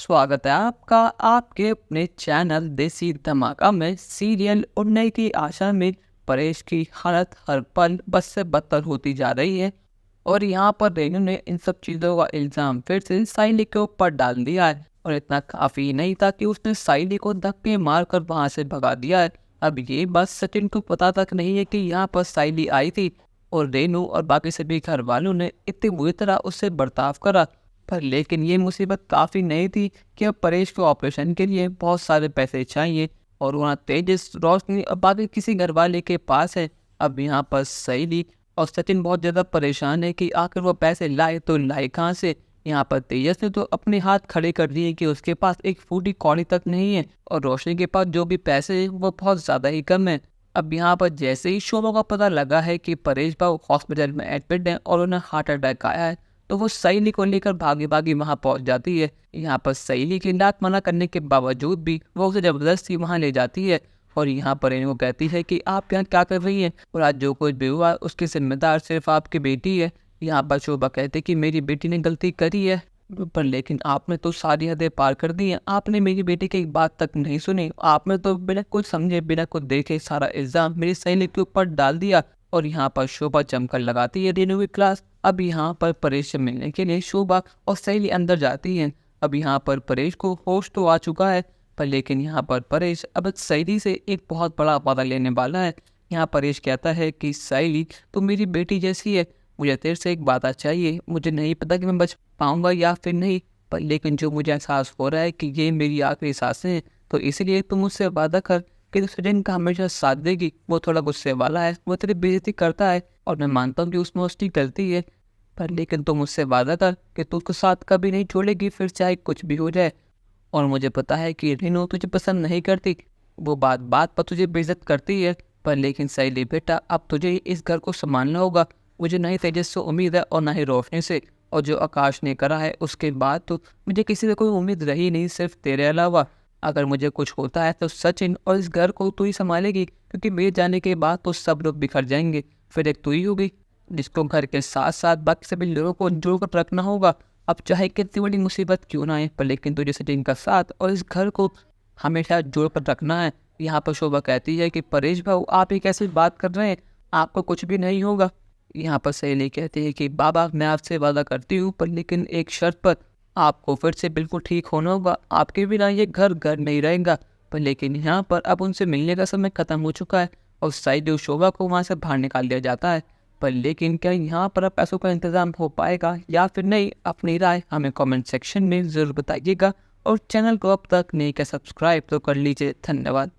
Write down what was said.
स्वागत है आपका आपके अपने चैनल देसी धमाका में। सीरियल उड़ने की आशा में परेश की हालत हर पल बद से बदतर होती जा रही है और यहाँ पर रेनू ने इन सब चीज़ों का इल्ज़ाम फिर से साइली के ऊपर डाल दिया है। और इतना काफ़ी नहीं था कि उसने साइली को धक्के मार कर वहाँ से भगा दिया है। अब ये बात सचिन को पता तक नहीं है कि यहाँ पर साइली आई थी और रेनू और बाकी सभी घर वालों ने इतनी बुरी तरह उससे बर्ताव करा। पर लेकिन ये मुसीबत काफ़ी नहीं थी कि अब परेश को ऑपरेशन के लिए बहुत सारे पैसे चाहिए और वहाँ तेजस, रोशनी और बाकी किसी घर वाले के पास है। अब यहाँ पर सहेली और सचिन बहुत ज़्यादा परेशान है कि आखिर वो पैसे लाए तो लाए कहाँ से। यहाँ पर तेजस ने तो अपने हाथ खड़े कर दिए कि उसके पास एक फूटी कौड़ी तक नहीं है और रोशनी के पास जो भी पैसे हैं वो बहुत ज़्यादा ही कम है। अब यहाँ पर जैसे ही शोभा को पता लगा है कि परेश बाबू हॉस्पिटल में एडमिट है और उन्हें हार्ट अटैक आया है तो वो सहेली को लेकर भागी भागी वहाँ पहुँच जाती है। यहाँ पर सहेली की लात मना करने के बावजूद भी वो उसे ज़बरदस्ती वहाँ ले जाती है और यहाँ पर इनको कहती है कि आप यहाँ क्या कर रही हैं और आज जो कुछ भी हुआ उसकी जिम्मेदार सिर्फ आपकी बेटी है। यहाँ पर शोभा कहते कि मेरी बेटी ने गलती करी है पर लेकिन आपने तो सारी हदें पार कर दी हैं। आपने मेरी बेटी की एक बात तक नहीं सुनी। आपने तो बिना कुछ समझे बिना कुछ देखे सारा इल्ज़ाम मेरी सहेली के ऊपर डाल दिया। और यहाँ पर शोभा जमकर लगाती है रेनू की क्लास। अब यहाँ पर परेश से मिलने के लिए शोभा और सहेली अंदर जाती हैं। अब यहाँ पर परेश को होश तो आ चुका है पर लेकिन यहाँ पर परेश अब सहेली से एक बहुत बड़ा वादा लेने वाला है। यहाँ परेश कहता है कि सहेली तो मेरी बेटी जैसी है, मुझे तेरे से एक वादा चाहिए। मुझे नहीं पता कि मैं बच पाऊंगा या फिर नहीं पर लेकिन जो मुझे एहसास हो रहा है कि ये मेरी आखिरी सांसें हैं तो इसलिए तुम मुझसे वादा कर कि तू सचिन का हमेशा साथ देगी। वो थोड़ा गुस्से वाला है, वो तेरी बेइज्जती करता है और मैं मानता हूँ कि उसमें उसकी गलती है पर लेकिन तुम मुझसे वादा कर कि तू उसको साथ कभी नहीं छोड़ेगी फिर चाहे कुछ भी हो जाए। और मुझे पता है कि रेनू तुझे पसंद नहीं करती, वो बात बात पर तुझे बेइज्जत करती है पर लेकिन सहेली बेटा अब तुझे इस घर को संभालना होगा। मुझे ना ही तेजस से उम्मीद है और ना ही रोशनी से और जो आकाश ने करा है उसके बाद तो मुझे किसी से कोई उम्मीद रही नहीं सिर्फ तेरे अलावा। अगर मुझे कुछ होता है तो सचिन और इस घर को तू ही संभालेगी क्योंकि मेरे जाने के बाद तो सब लोग बिखर जाएंगे। फिर एक तू ही होगी जिसको घर के साथ साथ बाकी सभी लोगों को जोड़ कर रखना होगा। अब चाहे कितनी बड़ी मुसीबत क्यों ना आए पर लेकिन तुझे सचिन का साथ और इस घर को हमेशा जोड़ कर रखना है। यहाँ पर शोभा कहती है कि परेश भाऊ आप ही कैसे बात कर रहे हैं, आपको कुछ भी नहीं होगा। यहाँ पर सहेली कहती है कि बाबा मैं आपसे वादा करती हूँ पर लेकिन एक शर्त पर, आपको फिर से बिल्कुल ठीक होना होगा, आपके बिना ये घर घर नहीं रहेगा। पर लेकिन यहाँ पर अब उनसे मिलने का समय खत्म हो चुका है और साइड शोभा को वहाँ से बाहर निकाल दिया जाता है। पर लेकिन क्या यहाँ पर अब पैसों का इंतजाम हो पाएगा या फिर नहीं, अपनी राय हमें कमेंट सेक्शन में ज़रूर बताइएगा और चैनल को अब तक नहीं किया सब्सक्राइब तो कर लीजिए। धन्यवाद।